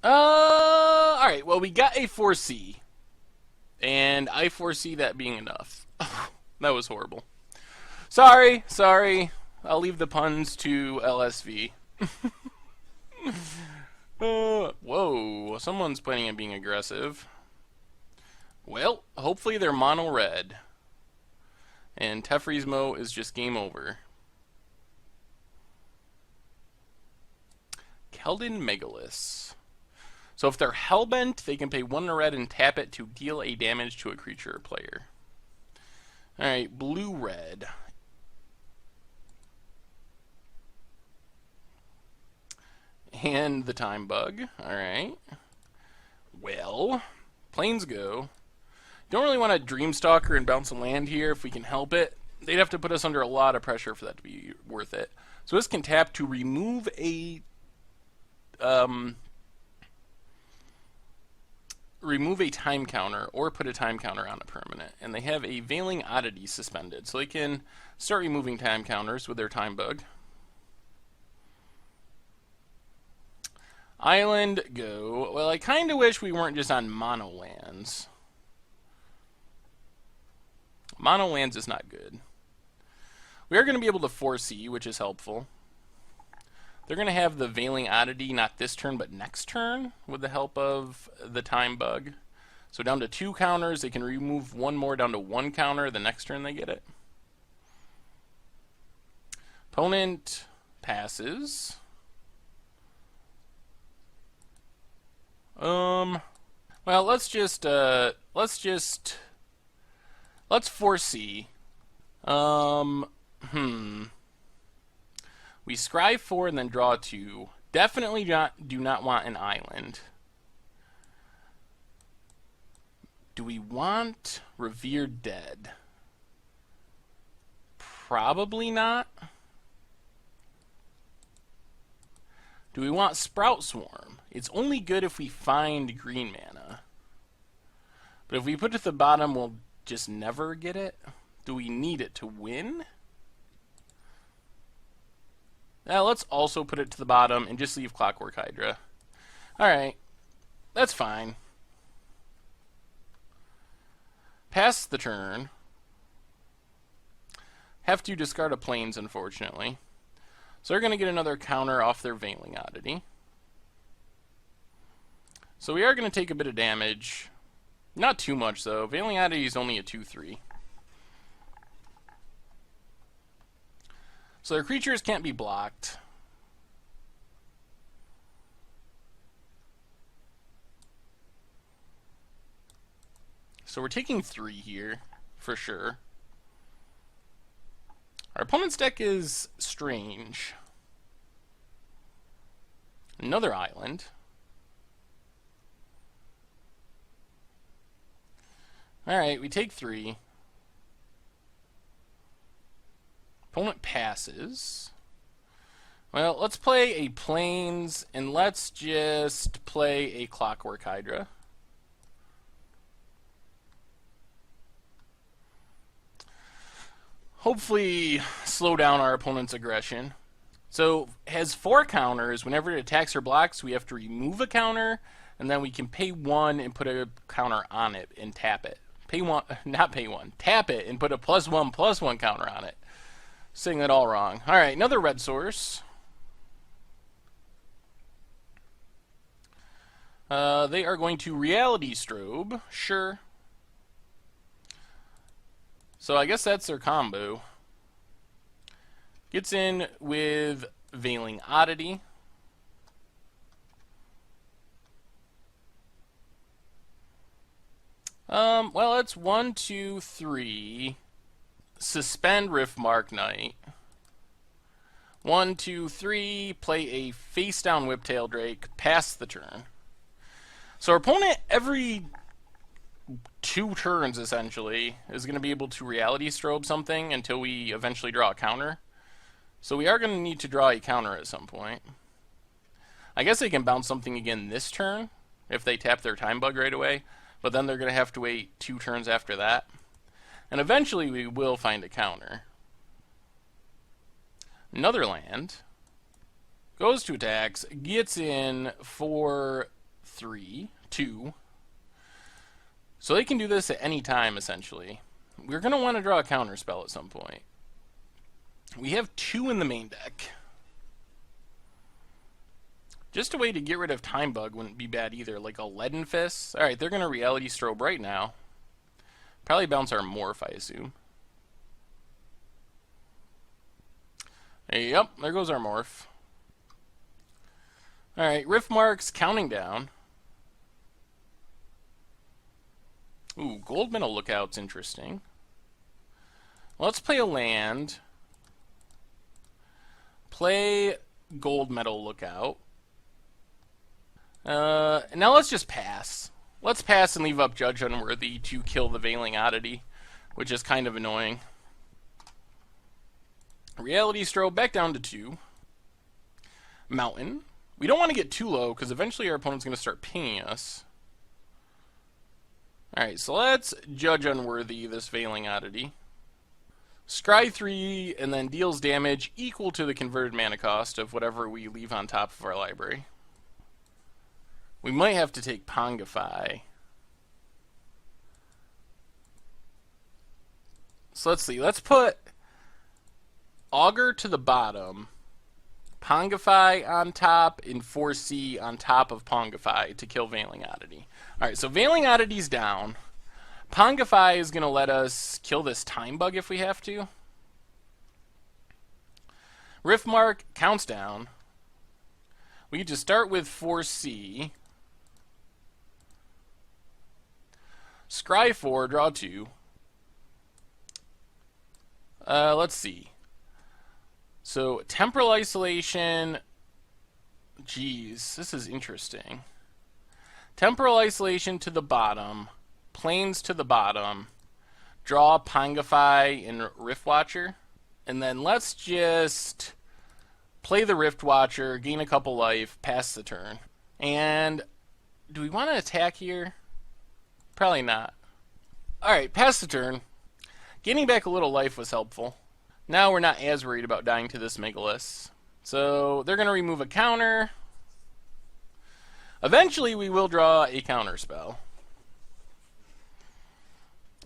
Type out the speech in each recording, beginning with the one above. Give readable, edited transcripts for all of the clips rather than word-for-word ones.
Alright, well, we got a 4C. And I foresee that being enough. That was horrible. Sorry, sorry. I'll leave the puns to LSV. Whoa, someone's planning on being aggressive. Well, hopefully they're mono red. And Tefrismo is just game over. Keldon Megalith. So if they're hellbent, they can pay 1 red and tap it to deal a damage to a creature or player. Alright, blue-red. And the time bug. Alright. Well, planes go. Don't really want a Dreamstalker and bounce a land here if we can help it. They'd have to put us under a lot of pressure for that to be worth it. So this can tap to remove a time counter or put a time counter on a permanent. And they have a Veiling Oddity suspended, so they can start removing time counters with their time bug. Island go. Well, I kind of wish we weren't just on mono lands. Mono lands is not good. We are going to be able to 4C, which is helpful. They're going to have the Veiling Oddity not this turn, but next turn, with the help of the time bug. So down to 2 counters, they can remove 1 more down to 1 counter the next turn they get it. Opponent passes. Well, let's 4C. We scry 4 and then draw 2. Definitely do not want an island. Do we want Revered Dead? Probably not. Do we want Sprout Swarm? It's only good if we find green mana. But if we put it at the bottom, we'll just never get it. Do we need it to win? Now let's also put it to the bottom and just leave Clockwork Hydra. Alright, that's fine. Pass the turn. Have to discard a plains, unfortunately. So they're going to get another counter off their Veiling Oddity. So we are going to take a bit of damage. Not too much, though. Veiling Oddity is only a 2/3. So their creatures can't be blocked. So we're taking 3 here, for sure. Our opponent's deck is strange. Another island. Alright, we take 3. Opponent passes. Well, let's play a plains, and let's just play a Clockwork Hydra. Hopefully slow down our opponent's aggression. So, has 4 counters. Whenever it attacks or blocks, we have to remove a counter, and then we can pay 1 and put a counter on it and tap it. Tap it and put a +1/+1 counter on it. Saying that all wrong. Alright, another red source. They are going to Reality Strobe. Sure. So I guess that's their combo. Gets in with Veiling Oddity. Well, it's 1, 2, 3. Suspend Riftmark Knight. 1, 2, 3. Play a face down Whiptail Drake. Pass the turn. So our opponent, every 2 turns, essentially, is going to be able to Reality Strobe something until we eventually draw a counter. So we are going to need to draw a counter at some point. I guess they can bounce something again this turn if they tap their time bug right away, but then they're going to have to wait 2 turns after that. And eventually we will find a counter. Another land. Goes to attacks, gets in for 3, 2. So they can do this at any time, essentially. We're going to want to draw a counterspell at some point. We have 2 in the main deck. Just a way to get rid of Time Bug wouldn't be bad either, like a Leaden Fist. Alright, they're going to Reality Strobe right now. Probably bounce our Morph, I assume. Yep, there goes our Morph. Alright, Rift Marks counting down. Ooh, Gold Metal Lookout's interesting. Let's play a land. Play Gold Metal Lookout. Now let's just pass. Let's pass and leave up Judge Unworthy to kill the Veiling Oddity, which is kind of annoying. Reality Strobe back down to 2. Mountain. We don't want to get too low because eventually our opponent's going to start pinging us. Alright, so let's Judge Unworthy this Veiling Oddity. Scry 3 and then deals damage equal to the converted mana cost of whatever we leave on top of our library. We might have to take Pongify. So let's see. Let's put Augur to the bottom, Pongify on top, and 4C on top of Pongify to kill Veiling Oddity. Alright, so Veiling Oddity's down. Pongify is going to let us kill this Time Bug if we have to. Riftmark counts down. We can just start with 4C. Scry 4, draw 2. Let's see. So, Temporal Isolation. Jeez, this is interesting. Temporal Isolation to the bottom. Planes to the bottom. Draw Pongify and Rift Watcher. And then let's just play the Rift Watcher, gain a couple life, pass the turn. And do we want to attack here? Probably not. Alright, pass the turn. Gaining back a little life was helpful. Now we're not as worried about dying to this Megalith. So they're going to remove a counter. Eventually we will draw a counter spell.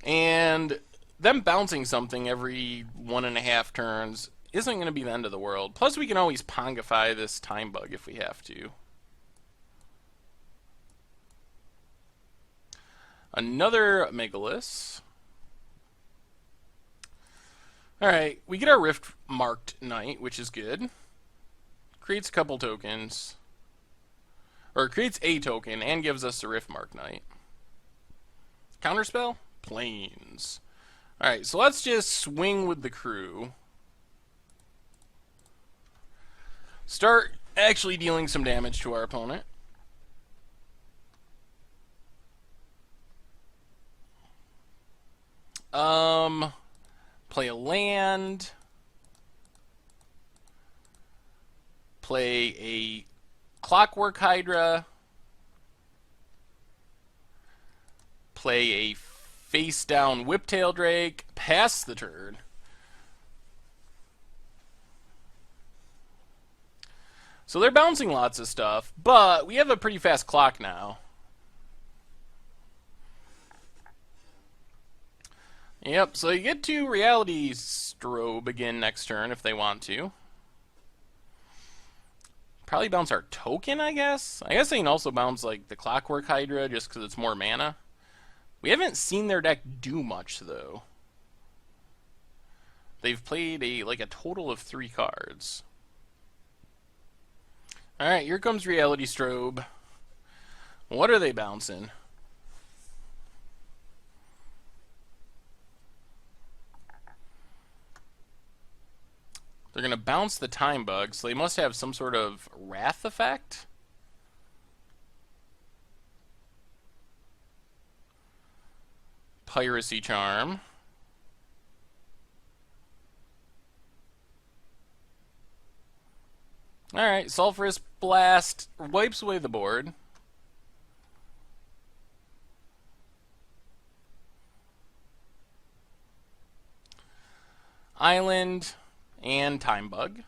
And them bouncing something every 1.5 turns isn't going to be the end of the world. Plus we can always Pongify this Time Bug if we have to. Another Megalith. Alright, we get our Rift Marked Knight, which is good. Creates a couple tokens. Or creates a token and gives us the Rift Marked Knight. Counterspell? Planes. Alright, so let's just swing with the crew. Start actually dealing some damage to our opponent. Play a land. Play a Clockwork Hydra. Play a face down Whiptail Drake. Pass the turn. So they're bouncing lots of stuff, but we have a pretty fast clock now. Yep, so you get to Reality Strobe again next turn if they want to. Probably bounce our token, I guess? I guess they can also bounce like the Clockwork Hydra just because it's more mana. We haven't seen their deck do much, though. They've played a total of 3 cards. Alright, here comes Reality Strobe. What are they bouncing? They're going to bounce the Time Bug, so they must have some sort of Wrath effect? Piracy Charm. Alright, Sulphurous Blast wipes away the board. Island and Time Bug.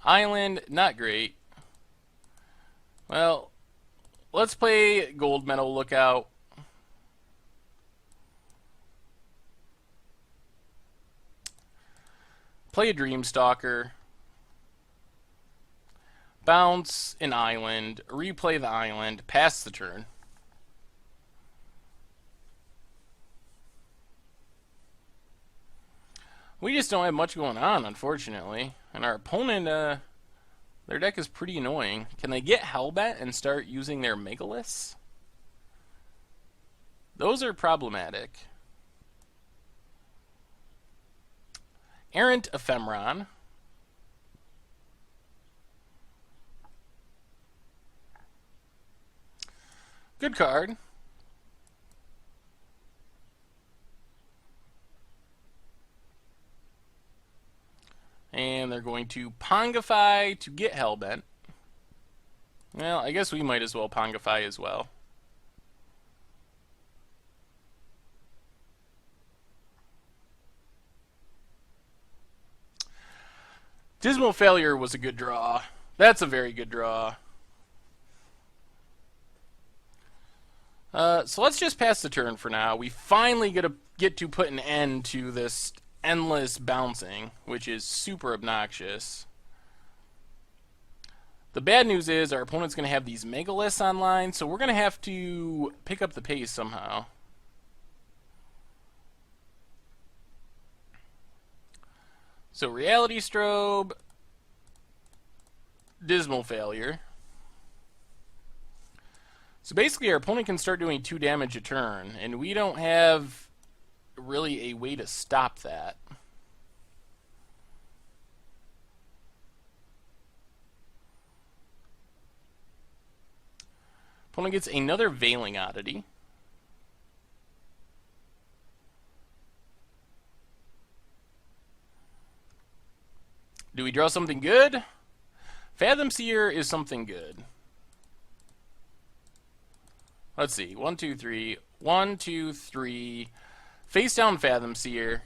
Island, not great. Well, let's play Gold Medal Lookout. Play a Dreamstalker. Bounce an island. Replay the island. Pass the turn. We just don't have much going on, unfortunately. And our opponent, their deck is pretty annoying. Can they get Hellbent and start using their Megaliths? Those are problematic. Errant Ephemeron. Good card. And they're going to Pongify to get Hellbent. Well, I guess we might as well Pongify as well. Dismal Failure was a good draw. That's a very good draw. So let's just pass the turn for now. We finally get to put an end to this endless bouncing, which is super obnoxious. The bad news is our opponent's going to have these Megaliths online, so we're going to have to pick up the pace somehow. So Reality Strobe, Dismal Failure. So basically our opponent can start doing 2 damage a turn, and we don't have really a way to stop that. Opponent gets another Veiling Oddity. Do we draw something good? Fathom Seer is something good. Let's see. 1, 2, 3. 1, 2, 3. Face down Fathom Seer.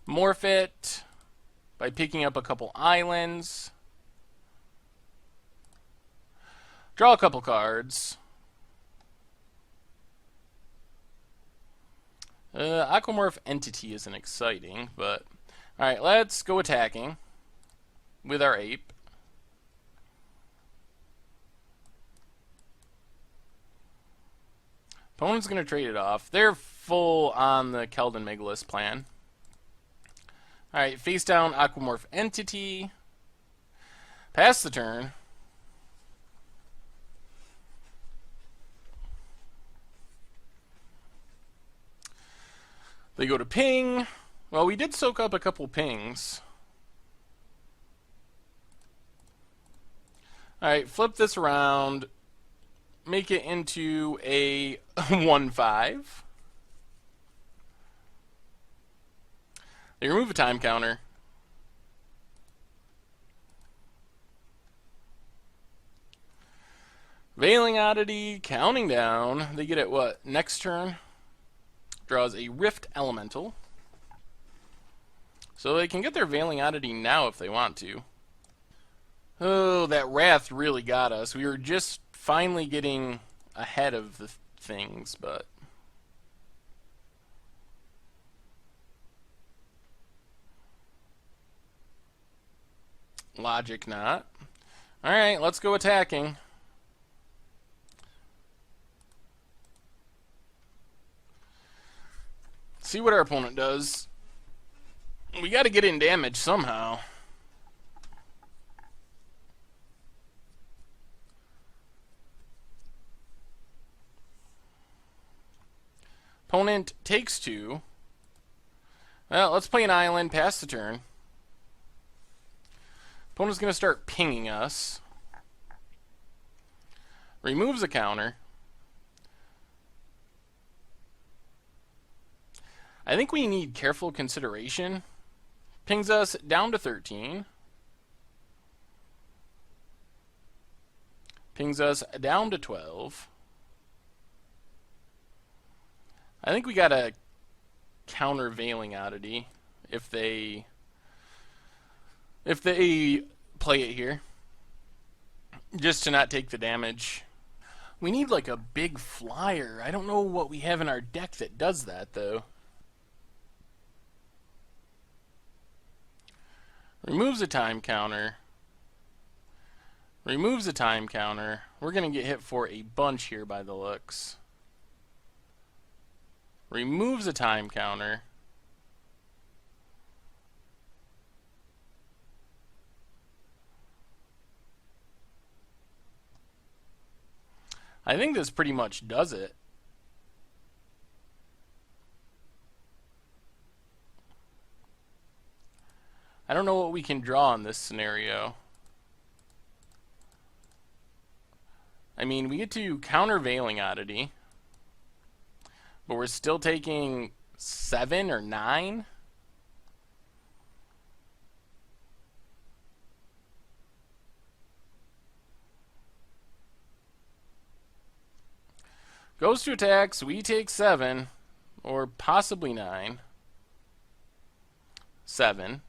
Morph it by picking up a couple islands. Draw a couple cards. Aquamorph Entity isn't exciting, but... Alright, let's go attacking with our ape. Opponent's going to trade it off. They're full on the Keldon Megalith plan. Alright, face down Aquamorph Entity. Pass the turn. They go to ping. Well, we did soak up a couple pings. Alright, flip this around. Make it into a 1/5. They remove a time counter. Veiling Oddity, counting down. They get it what? Next turn. Draws a Rift Elemental. So they can get their Veiling Oddity now if they want to. Oh, that Wrath really got us. We were just finally getting ahead of the things, but... Logic not. Alright, let's go attacking. See what our opponent does. We got to get in damage somehow. Opponent takes 2. Well, let's play an island, pass the turn. Opponent's going to start pinging us. Removes a counter. I think we need careful consideration. Pings us down to 13. Pings us down to 12. I think we got a counter Veiling Oddity if they if they play it here, just to not take the damage. We need like a big flyer. I don't know what we have in our deck that does that, though. Removes a time counter. Removes a time counter. We're going to get hit for a bunch here by the looks. Removes a time counter. I think this pretty much does it. I don't know what we can draw in this scenario. I mean, we get to countervailing oddity, but we're still taking 7 or 9. Goes to attack, so we take 7, or possibly 9. 7.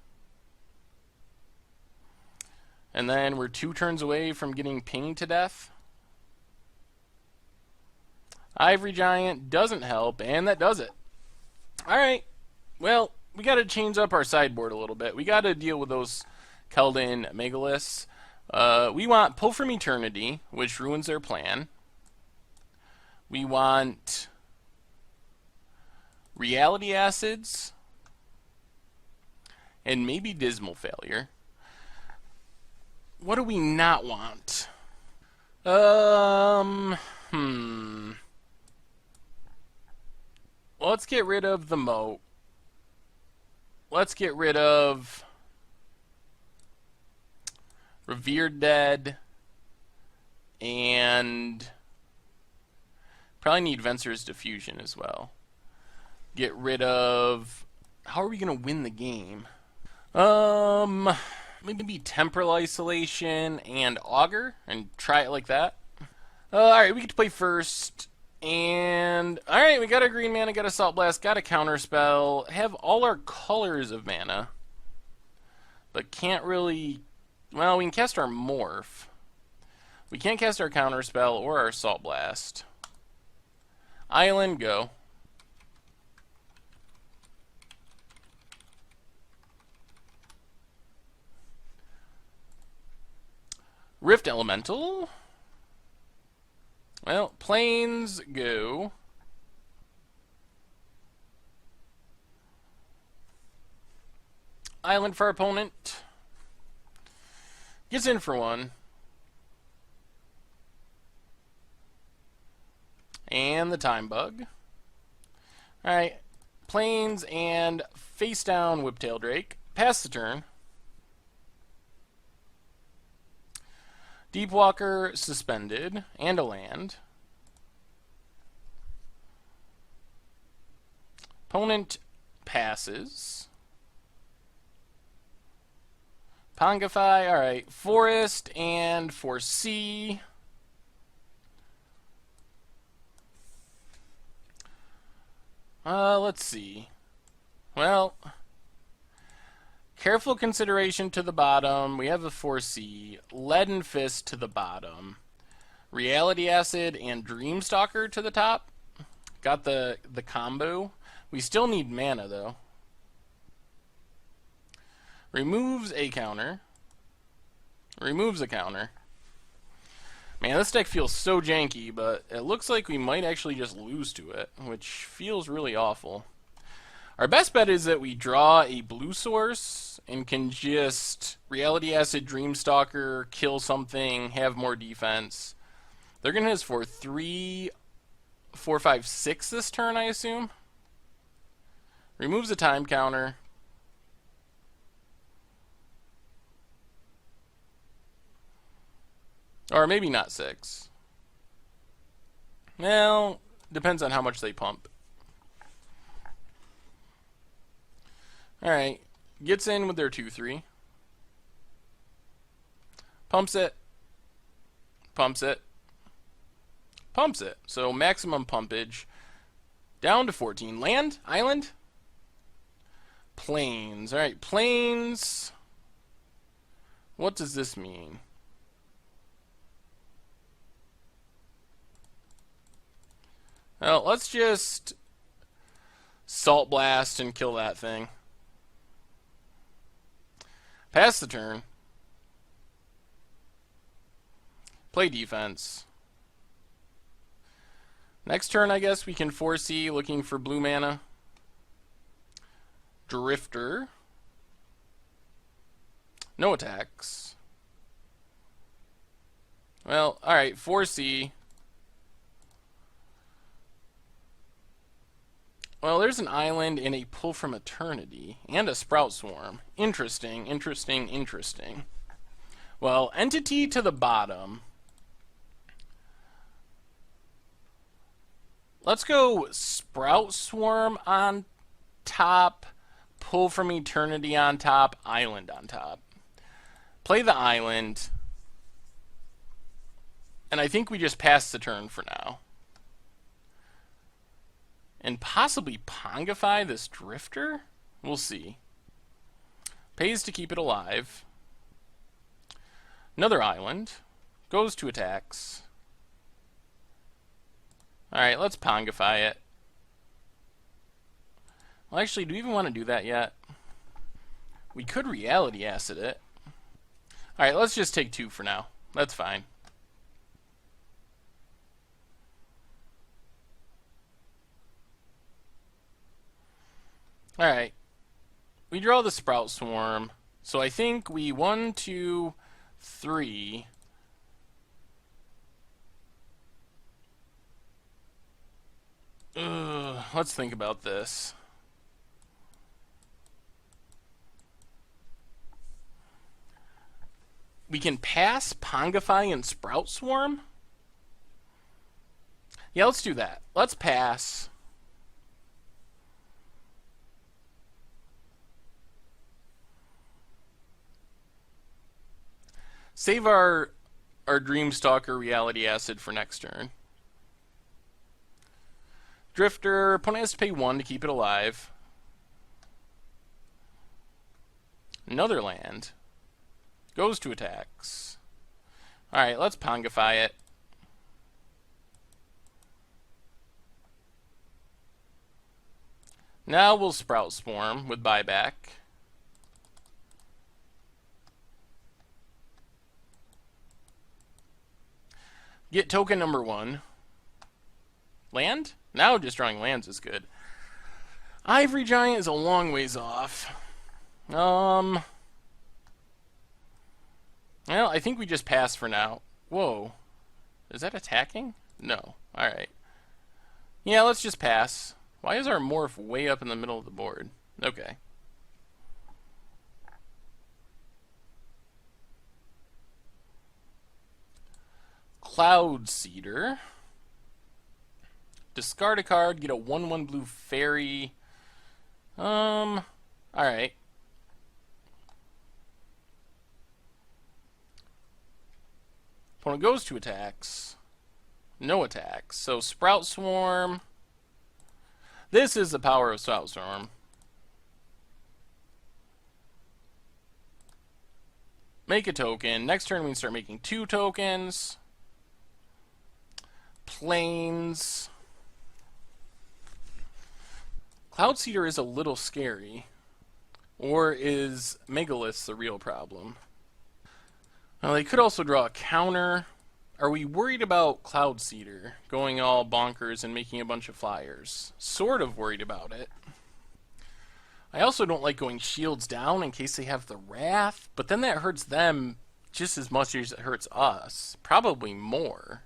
And then we're 2 turns away from getting pinged to death. Ivory Giant doesn't help, and that does it. Alright, well, we got to change up our sideboard a little bit. We got to deal with those Keldon Megaliths. We want Pull from Eternity, which ruins their plan. We want Reality Acids, and maybe Dismal Failure. What do we not want? Let's get rid of the moat. Let's get rid of Revered Dead. And probably need Venser's Diffusion as well. Get rid of... How are we going to win the game? Maybe Temporal Isolation and Augur and try it like that. Alright, we get to play first. And, alright, we got a green mana, got a Salt Blast, got a Counterspell, have all our colors of mana, but can't really, well, we can cast our Morph. We can't cast our Counterspell or our Salt Blast. Island, go. Rift Elemental. Well, Plains, go. Island for our opponent. Gets in for 1. And the Time Bug. Alright. Plains and face down Whiptail Drake. Pass the turn. Deepwalker suspended, and a land. Opponent passes. Pongify, alright. Forest and Foresee. Let's see. Well... Careful Consideration to the bottom. We have a Foresee. Leaden Fist to the bottom. Reality Acid and Dreamstalker to the top. Got the combo. We still need mana, though. Removes a counter. Removes a counter. Man, this deck feels so janky, but it looks like we might actually just lose to it, which feels really awful. Our best bet is that we draw a blue source and can just Reality Acid, Dreamstalker, kill something, have more defense. They're going to hit us for 3, 4, 5, 6 this turn, I assume. Removes a time counter. Or maybe not 6. Well, depends on how much they pump. Alright, gets in with their 2-3. Pumps it. Pumps it. Pumps it. So maximum pumpage. Down to 14. Land? Island? Plains. Alright, Plains. What does this mean? Well, let's just Salt Blast and kill that thing. Pass the turn. Play defense. Next turn, I guess we can 4C looking for blue mana. Drifter. No attacks. Well, alright, 4C. Well, there's an island and a Pull from Eternity, and a Sprout Swarm. Interesting, interesting, interesting. Well, Entity to the bottom. Let's go Sprout Swarm on top, Pull from Eternity on top, Island on top. Play the Island. And I think we just pass the turn for now. And possibly Pongify this Drifter? We'll see. Pays to keep it alive. Another Island. Goes to attacks. Alright, let's Pongify it. Well, actually, do we even want to do that yet? We could Reality Acid it. Alright, let's just take 2 for now. That's fine. Alright. We draw the Sprout Swarm. So I think we 1, 2, 3. Let's think about this. We can pass Pongify and Sprout Swarm? Yeah, let's do that. Let's pass. Save our Dreamstalker Reality Acid for next turn. Drifter, opponent has to pay 1 to keep it alive. Another land. Goes to attacks. Alright, let's Pongify it. Now we'll Sprout Swarm with buyback. Get token number 1. Land? Now just drawing lands is good. Ivory Giant is a long ways off. Well, I think we just pass for now. Whoa. Is that attacking? No. Alright. Yeah, let's just pass. Why is our morph way up in the middle of the board? Okay. Cloud Seeder. Discard a card, get a 1/1 blue fairy. Alright. Opponent goes to attacks. No attacks. So Sprout Swarm. This is the power of Sprout Swarm. Make a token. Next turn we can start making 2 tokens. Plains. Cloud Seeder is a little scary. Or is Megalith the real problem? Now they could also draw a counter. Are we worried about Cloud Seeder going all bonkers and making a bunch of flyers? Sort of worried about it. I also don't like going shields down in case they have the Wrath, but then that hurts them just as much as it hurts us. Probably more.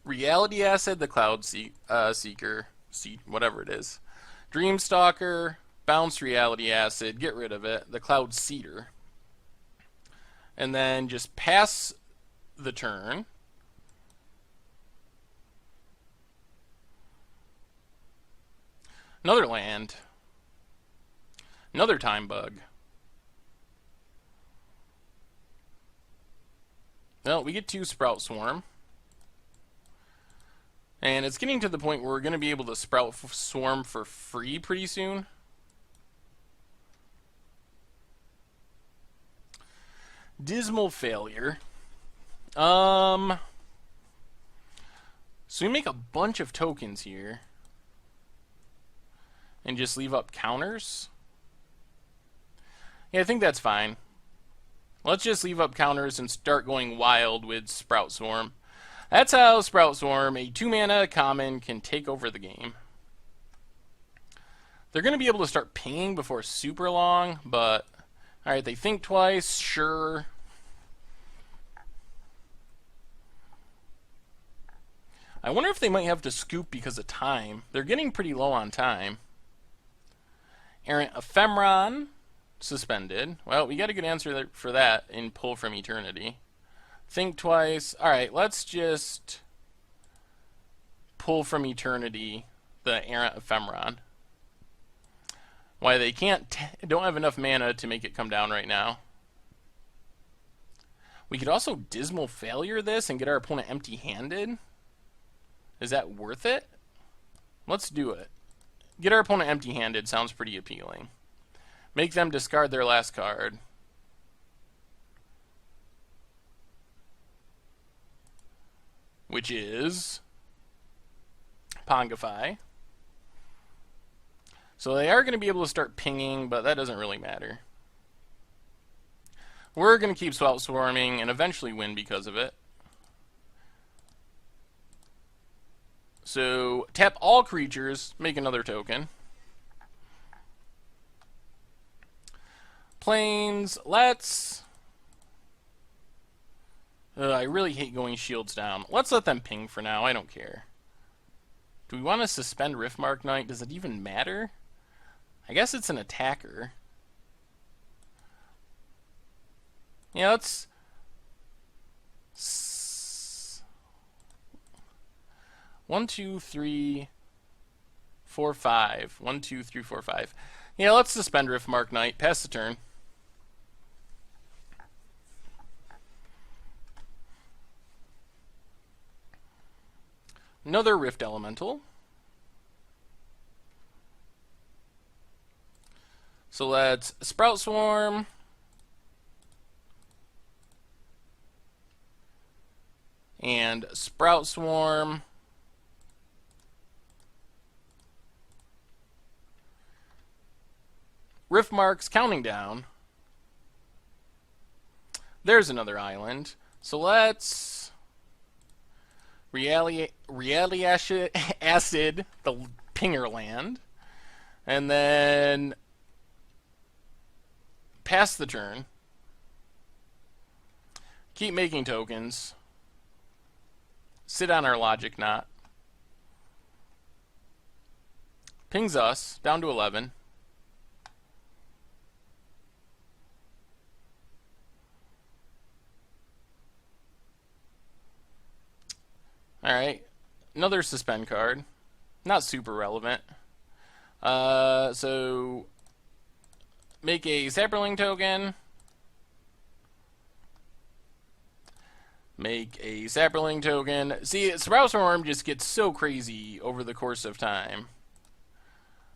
Reality Acid, the Cloud Seeker, whatever it is. Dreamstalker, bounce Reality Acid, get rid of it, the Cloud Seeder. And then just pass the turn. Another land. Another Time Bug. Well, we get 2 Sprout Swarm. And it's getting to the point where we're going to be able to Sprout Swarm for free pretty soon. Dismal failure. So we make a bunch of tokens here. And just leave up counters. Yeah, I think that's fine. Let's just leave up counters and start going wild with Sprout Swarm. That's how Sprout Swarm, a 2-mana common, can take over the game. They're going to be able to start pinging before super long, but... Alright, they think twice, sure. I wonder if they might have to scoop because of time. They're getting pretty low on time. Errant Ephemeron, suspended. Well, we got a good answer for that in Pull from Eternity. Think twice. Alright, let's just Pull from Eternity the Errant Ephemeron. Why they don't have enough mana to make it come down right now. We could also Dismal Failure this and get our opponent empty-handed. Is that worth it? Let's do it. Get our opponent empty-handed sounds pretty appealing. Make them discard their last card. Which is Pongify. So they are going to be able to start pinging, but that doesn't really matter. We're going to keep Sprout Swarming and eventually win because of it. So tap all creatures, make another token. Plains, let's... I really hate going shields down. Let's let them ping for now, I don't care. Do we want to suspend Riftmark Knight? Does it even matter? I guess it's an attacker. Yeah, let's... 1, 2, 3, 4, 5. 1, 2, 3, 4, 5. Yeah, let's suspend Riftmark Knight. Pass the turn. Another Rift Elemental. So let's Sprout Swarm. And Sprout Swarm. Riftmark's counting down. There's another island. So let's Reality Acid, the Pinger land. And then pass the turn. Keep making tokens. Sit on our Logic Knot. Pings us down to 11. Alright, another suspend card. Not super relevant. So make a Sapperling token. Make a Sapperling token. See, Sprout Swarm just gets so crazy over the course of time.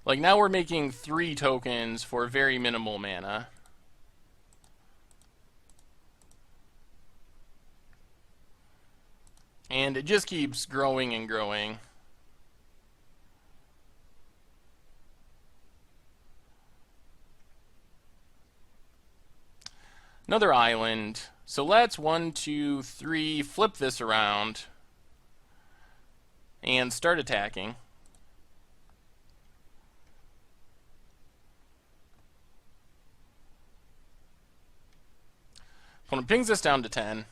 Like, now we're making 3 tokens for very minimal mana. And it just keeps growing and growing. Another island. So let's 1, 2, 3 flip this around and start attacking. Opponent pings us down to 10.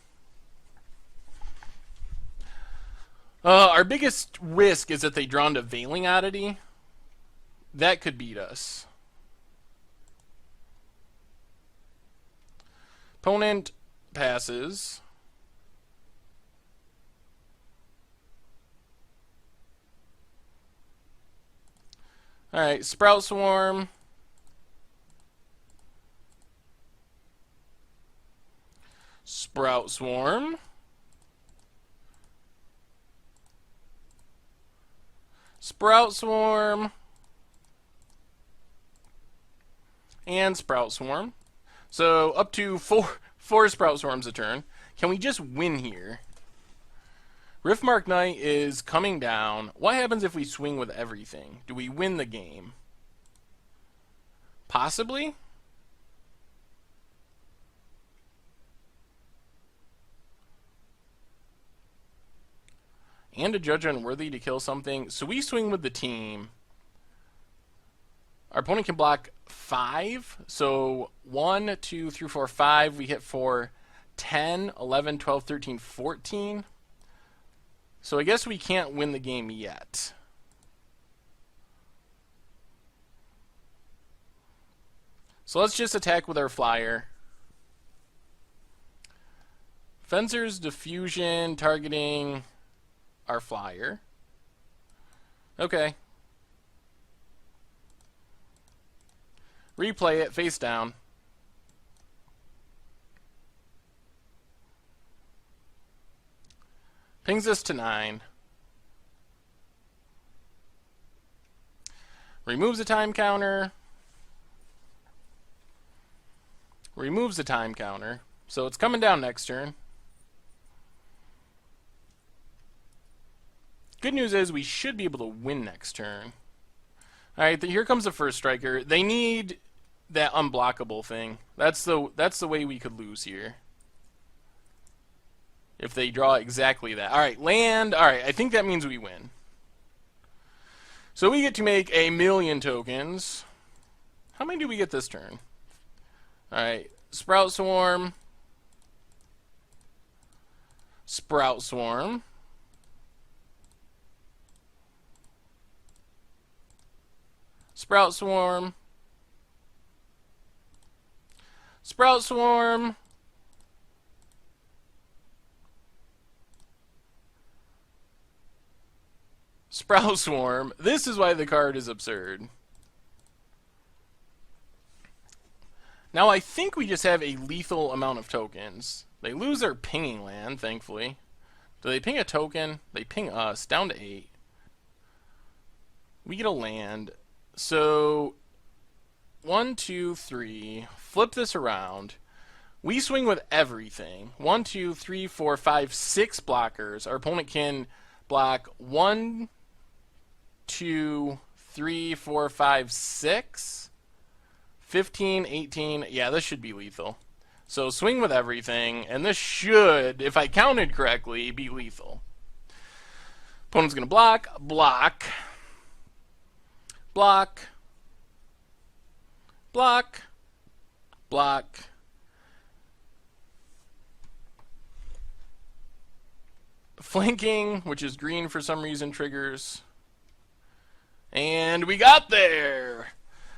Our biggest risk is that they draw into Veiling Oddity. That could beat us. Opponent passes. Alright, Sprout Swarm. Sprout Swarm. Sprout Swarm. And Sprout Swarm. So up to 4 Sprout Swarms a turn. Can we just win here? Riftmark Knight is coming down. What happens if we swing with everything? Do we win the game? Possibly? And a Judge Unworthy to kill something. So we swing with the team. Our opponent can block 5. So 1, 2, 3, 4, 5. We hit for 10, 11, 12, 13, 14. So I guess we can't win the game yet. So let's just attack with our flyer. Fencer's diffusion targeting our flyer. Okay. Replay it face down. Pings us to 9. Removes a time counter. Removes a time counter. So it's coming down next turn. Good news is we should be able to win next turn. Alright, here comes the first striker. They need that unblockable thing. That's the way we could lose here. If they draw exactly that. Alright, land. Alright, I think that means we win. So we get to make 1,000,000 tokens. How many do we get this turn? Alright, Sprout Swarm. Sprout Swarm. Sprout Swarm. Sprout Swarm. Sprout Swarm. This is why the card is absurd. Now I think we just have a lethal amount of tokens. They lose their pinging land, thankfully. Do they ping a token? They ping us, down to 8. We get a land. So 1, 2, 3. Flip this around. We swing with everything. 1, 2, 3, 4, 5, 6 blockers. Our opponent can block 1, 2, 3, 4, 5, 6. 15, 18. Yeah, this should be lethal. So swing with everything, and this should, if I counted correctly, be lethal. Opponent's going to block, block, block, block, block. Flanking, which is green for some reason, triggers. And we got there!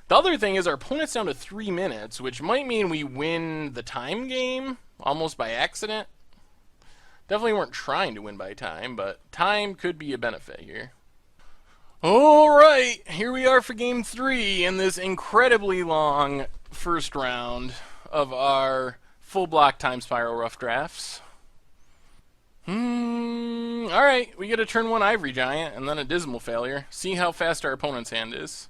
The other thing is our opponent's down to 3 minutes, which might mean we win the time game, almost by accident. Definitely weren't trying to win by time, but time could be a benefit here. Alright, here we are for game 3 in this incredibly long first round of our full block time spiral rough drafts. Alright, we get a turn 1 Ivory Giant and then a Dismal Failure. See how fast our opponent's hand is.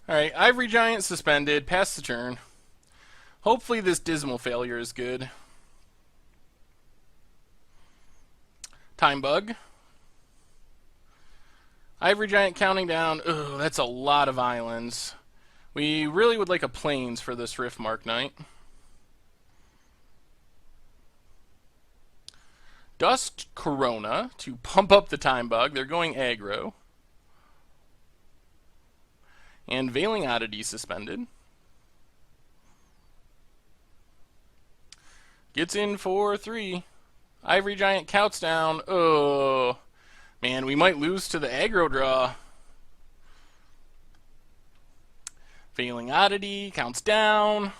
Alright, Ivory Giant suspended, pass the turn. Hopefully this Dismal Failure is good. Time Bug. Ivory Giant counting down. Ugh, that's a lot of islands. We really would like a Plains for this Riftmark Knight. Dust Corona to pump up the Time Bug. They're going aggro. And Veiling Oddity suspended. Gets in for 3. Ivory Giant counts down. Oh, man, we might lose to the aggro draw. Veiling Oddity counts down.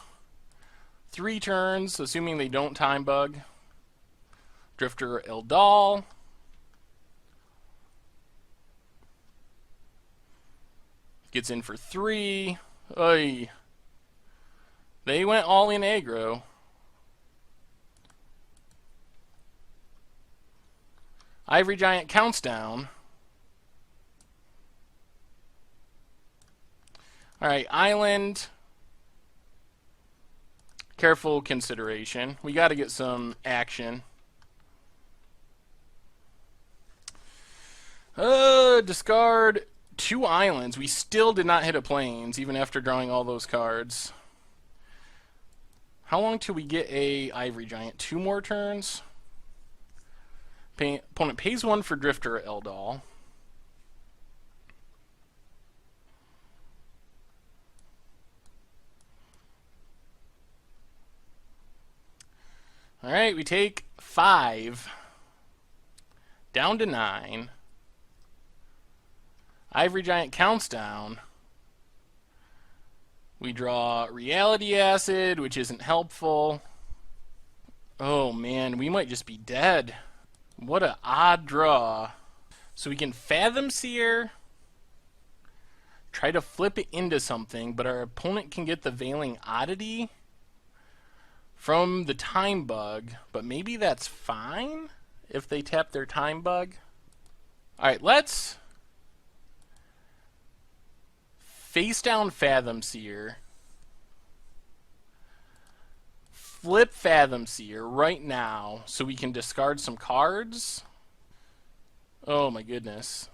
3 turns, assuming they don't Time Bug. Drifter Eldal. Gets in for 3. Oy. They went all in aggro. Ivory Giant counts down. Alright, Island. careful consideration. We got to get some action. Discard 2 islands. We still did not hit a plains, even after drawing all those cards. How long till we get a Ivory Giant? 2 more turns? Opponent pays 1 for Drifter Eldol. Alright, we take 5. Down to 9. Ivory Giant counts down. We draw Reality Acid, which isn't helpful. Oh man, we might just be dead. What an odd draw. So we can Fathom Seer, try to flip it into something, but our opponent can get the Veiling Oddity from the Time Bug, but maybe that's fine if they tap their Time Bug. Alright, let's face down Fathom Seer, flip Fathom Seer right now so we can discard some cards. Oh my goodness.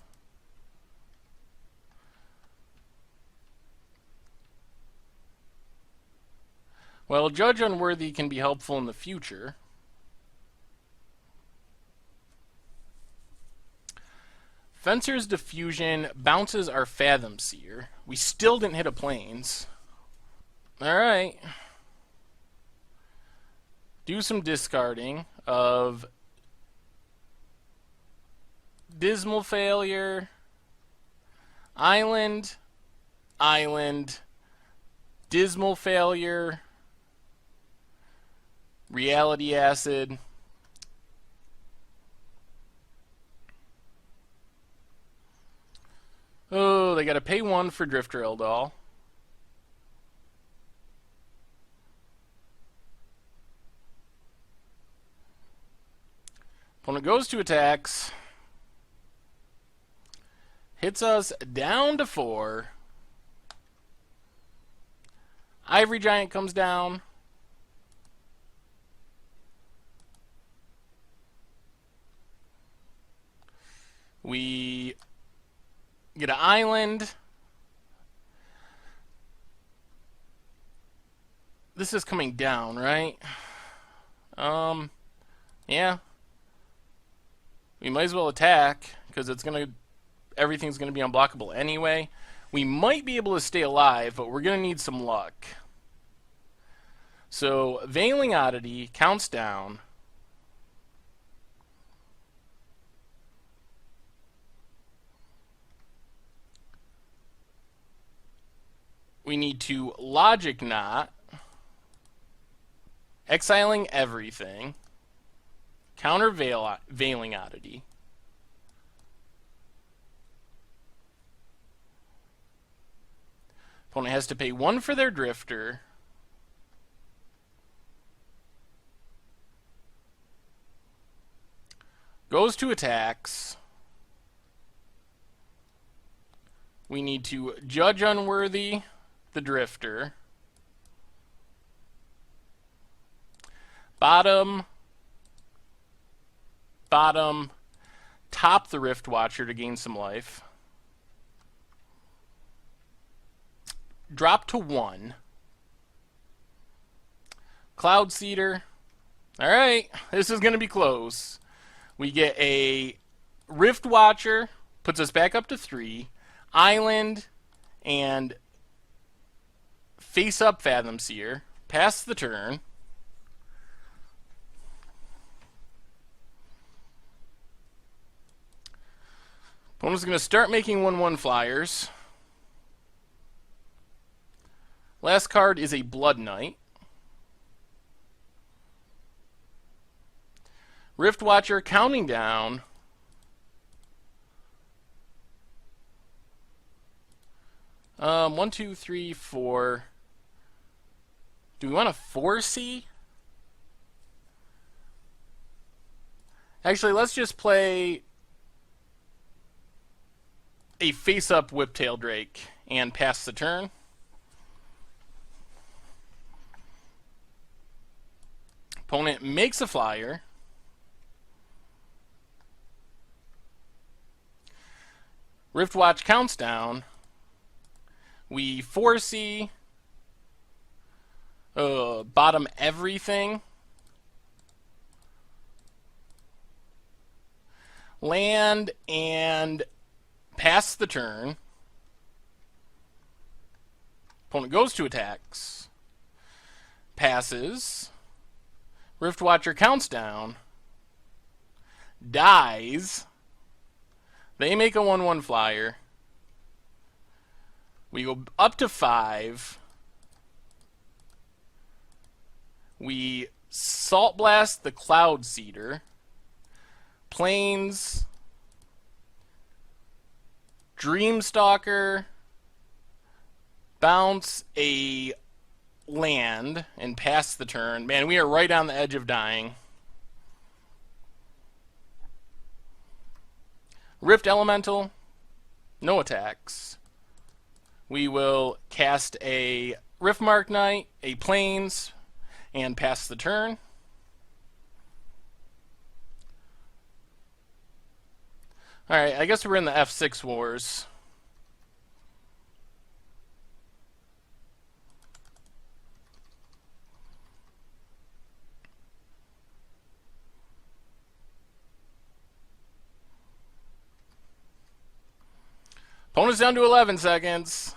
Well, Judge Unworthy can be helpful in the future. Fencer's Diffusion bounces our Fathom Seer. We still didn't hit a plains. Alright. Do some discarding of Dismal Failure, Island, Dismal Failure, Reality Acid. Oh, they gotta pay 1 for Drifter Eldol. Opponent goes to attacks. Hits us down to 4. Ivory Giant comes down. We get an island. This is coming down, right? Yeah. We might as well attack, because everything's gonna be unblockable anyway. We might be able to stay alive, but we're gonna need some luck. So, Veiling Oddity counts down. We need to Logic Knot, exiling everything, counter Veiling Oddity. Opponent has to pay 1 for their Drifter. Goes to attacks. We need to Judge Unworthy the Drifter. Bottom, top the Rift Watcher to gain some life. Drop to 1. Cloud Seeder. Alright, this is going to be close. We get a Rift Watcher, puts us back up to 3. Island, and face up Fathom Seer. Pass the turn. Opponent's going to start making 1/1 flyers. Last card is a Blood Knight. Rift Watcher counting down. One, two, three, 4. Do we want to 4C? Actually, let's just play a face-up Whiptail Drake and pass the turn. Opponent makes a flyer. Riftwatch counts down. We 4C. Bottom everything. Land and pass the turn. Opponent goes to attacks. Passes. Riftwatcher counts down. Dies. They make a 1/1 flyer. We go up to 5. We Salt Blast the Cloud Seeder. Plains. Dreamstalker. Bounce a land and pass the turn. Man, we are right on the edge of dying. Rift Elemental. No attacks. We will cast a Riftmark Knight, a Plains, and pass the turn. Alright, I guess we're in the F6 wars. Opponent's down to 11 seconds.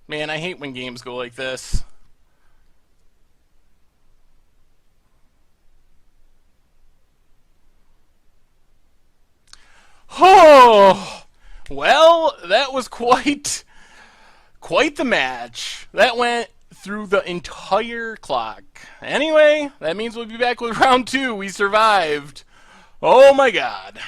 Man, I hate when games go like this. Oh, well, that was quite the match. That went through the entire clock. Anyway, that means we'll be back with round 2. We survived. Oh my god.